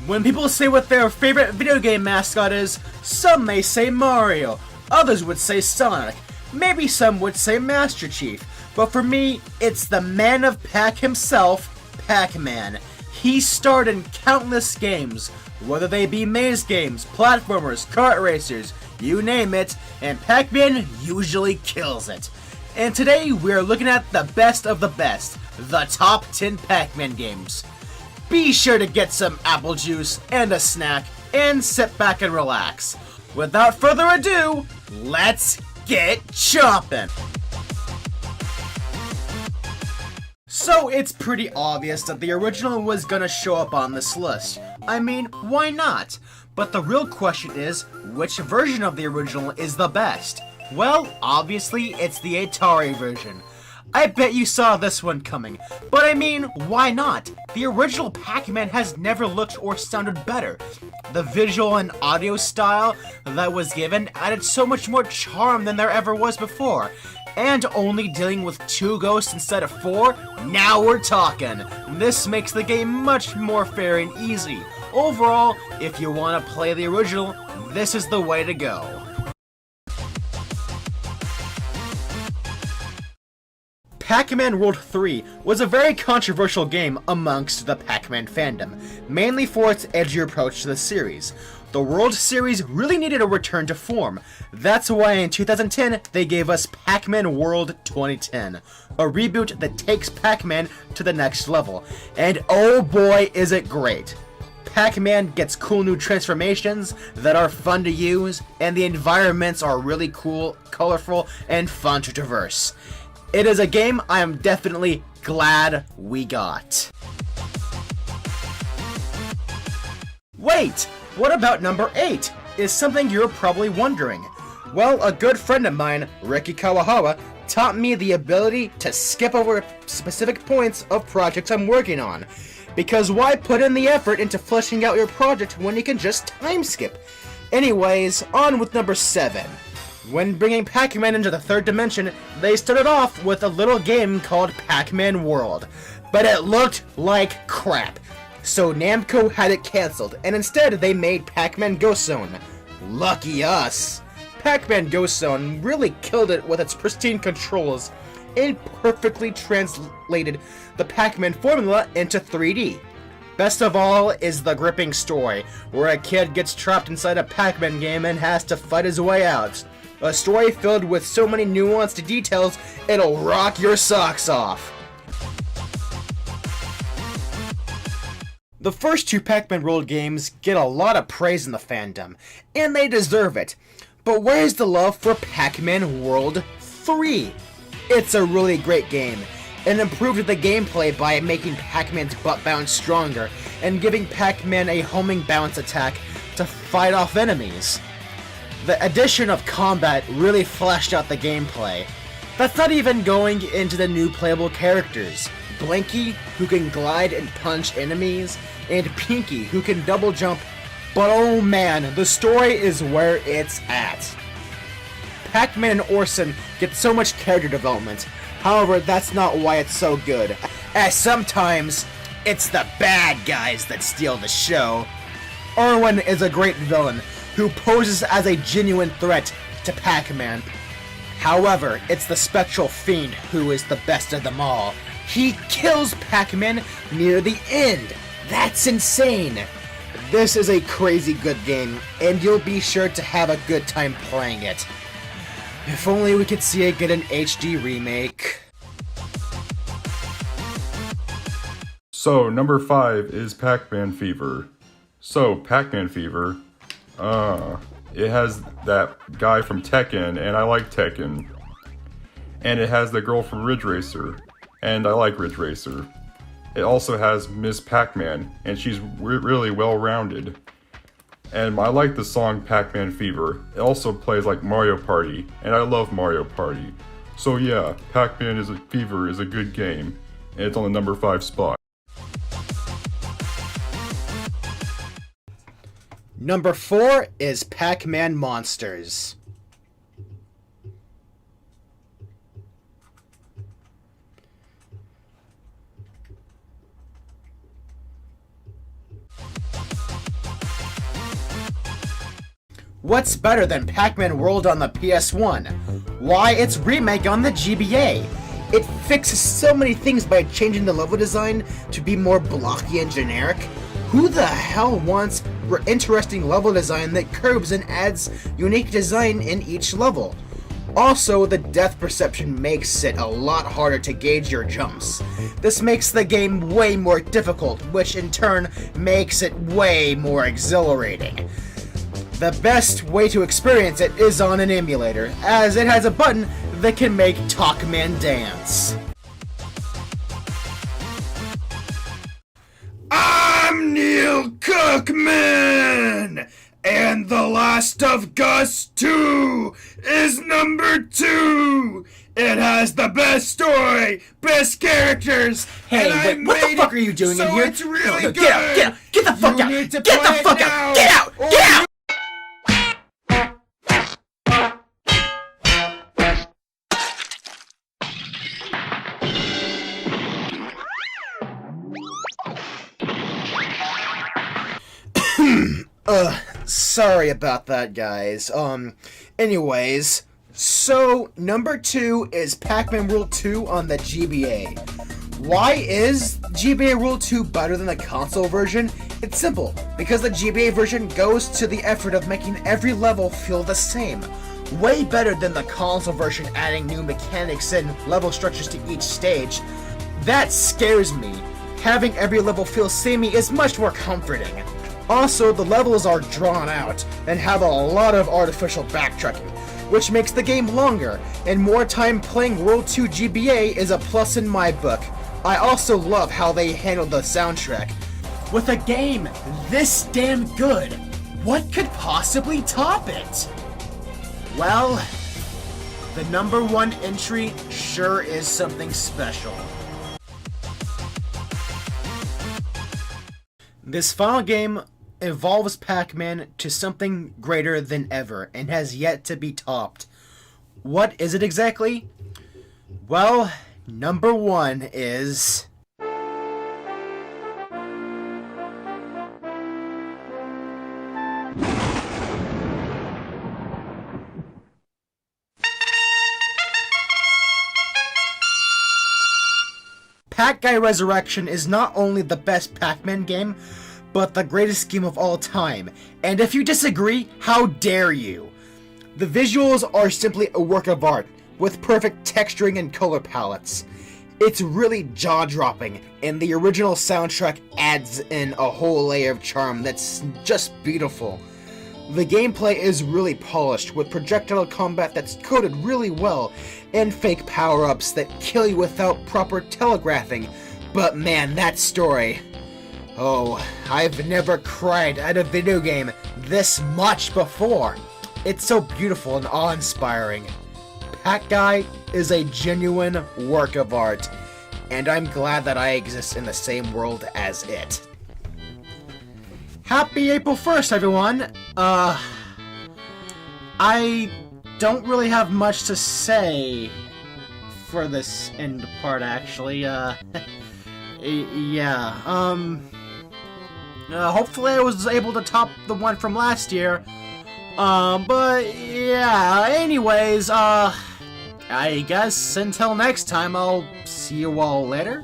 When people say what their favorite video game mascot is, some may say Mario, others would say Sonic, maybe some would say Master Chief, but for me, it's the man of Pac himself, Pac-Man. He starred in countless games, whether they be maze games, platformers, kart racers, you name it, and Pac-Man usually kills it. And today, we're looking at the best of the best, the top 10 Pac-Man games. Be sure to get some apple juice and a snack, and sit back and relax. Without further ado, let's get chopping! So it's pretty obvious that the original was gonna show up on this list. I mean, why not? But the real question is, which version of the original is the best? Well, obviously it's the Atari version. I bet you saw this one coming, but I mean, why not? The original Pac-Man has never looked or sounded better. The visual and audio style that was given added so much more charm than there ever was before. And only dealing with 2 ghosts instead of 4? Now we're talking! This makes the game much more fair and easy. Overall, if you want to play the original, this is the way to go. PacMan World 3 was a very controversial game amongst the Pac-Man fandom, mainly for its edgier approach to the series. The World series really needed a return to form. That's why in 2010 they gave us PacMan World 2010, a reboot that takes Pac-Man to the next level. And oh boy is it great! Pac-Man gets cool new transformations that are fun to use, and the environments are really cool, colorful, and fun to traverse. It is a game I am definitely glad we got. Wait! What about number 8? Is something you're probably wondering. Well, a good friend of mine, Ricky Kawahawa, taught me the ability to skip over specific points of projects I'm working on. Because why put in the effort into fleshing out your project when you can just time skip? Anyways, on with number 7. When bringing Pac-Man into the 3rd dimension, they started off with a little game called PacMan World. But it looked like crap. So Namco had it cancelled, and instead they made Pac-Man Ghost Zone. Lucky us! Pac-Man Ghost Zone really killed it with its pristine controls, and perfectly translated the Pac-Man formula into 3D. Best of all is the gripping story, where a kid gets trapped inside a Pac-Man game and has to fight his way out. A story filled with so many nuanced details, it'll rock your socks off. The first 2 Pac-Man World games get a lot of praise in the fandom, and they deserve it. But where's the love for Pac-Man World 3? It's a really great game, and improved the gameplay by making Pac-Man's butt bounce stronger, and giving Pac-Man a homing bounce attack to fight off enemies. The addition of combat really fleshed out the gameplay. That's not even going into the new playable characters. Blinky, who can glide and punch enemies, and Pinky, who can double jump, but oh man, the story is where it's at. Pac-Man and Orson get so much character development, however that's not why it's so good, as sometimes it's the bad guys that steal the show. Erwin is a great villain, who poses as a genuine threat to Pac-Man. However, it's the Spectral Fiend who is the best of them all. He kills Pac-Man near the end. That's insane. This is a crazy good game, and you'll be sure to have a good time playing it. If only we could see it get an HD remake. So, number 5 is PacMan Fever. So, PacMan Fever, it has that guy from Tekken, and I like Tekken. And it has the girl from Ridge Racer, and I like Ridge Racer. It also has Miss Pac-Man, and she's really well-rounded. And I like the song PacMan Fever. It also plays like Mario Party, and I love Mario Party. So yeah, PacMan Fever is a good game, and it's on the number 5 spot. Number 4 is PacMan Monsters. What's better than PacMan World on the PS1? Why its remake on the GBA? It fixes so many things by changing the level design to be more blocky and generic. Who the hell wants interesting level design that curbs and adds unique design in each level? Also, the depth perception makes it a lot harder to gauge your jumps. This makes the game way more difficult, which in turn makes it way more exhilarating. The best way to experience it is on an emulator, as it has a button that can make PacMan dance. I'm Neil Cookman! And The Last of Us 2 is number 2! It has the best story, best characters, Hey, and what the fuck are you doing in here? It's really good! Get out! Get the fuck out! Get the fuck out! Get out! Get out! Sorry about that, guys. Anyways, so number 2 is PacMan Rule 2 on the GBA. Why is GBA Rule 2 better than the console version? It's simple, because the GBA version goes to the effort of making every level feel the same. Way better than the console version adding new mechanics and level structures to each stage. That scares me. Having every level feel samey is much more comforting. Also, the levels are drawn out and have a lot of artificial backtracking, which makes the game longer, and more time playing World 2 GBA is a plus in my book. I also love how they handle the soundtrack. With a game this damn good, what could possibly top it? Well, the number 1 entry sure is something special. This final game evolves Pac-Man to something greater than ever and has yet to be topped. What is it exactly? Well, number 1 is... PacMan Resurrection is not only the best Pac-Man game, but the greatest game of all time. And if you disagree, how dare you? The visuals are simply a work of art, with perfect texturing and color palettes. It's really jaw-dropping, and the original soundtrack adds in a whole layer of charm that's just beautiful. The gameplay is really polished, with projectile combat that's coded really well, and fake power-ups that kill you without proper telegraphing. But man, that story... Oh, I've never cried at a video game this much before. It's so beautiful and awe-inspiring. Pac Guy is a genuine work of art, and I'm glad that I exist in the same world as it. Happy April 1st, everyone! I don't really have much to say for this end part, actually. Hopefully I was able to top the one from last year. But yeah, anyways, I guess until next time, I'll see you all later.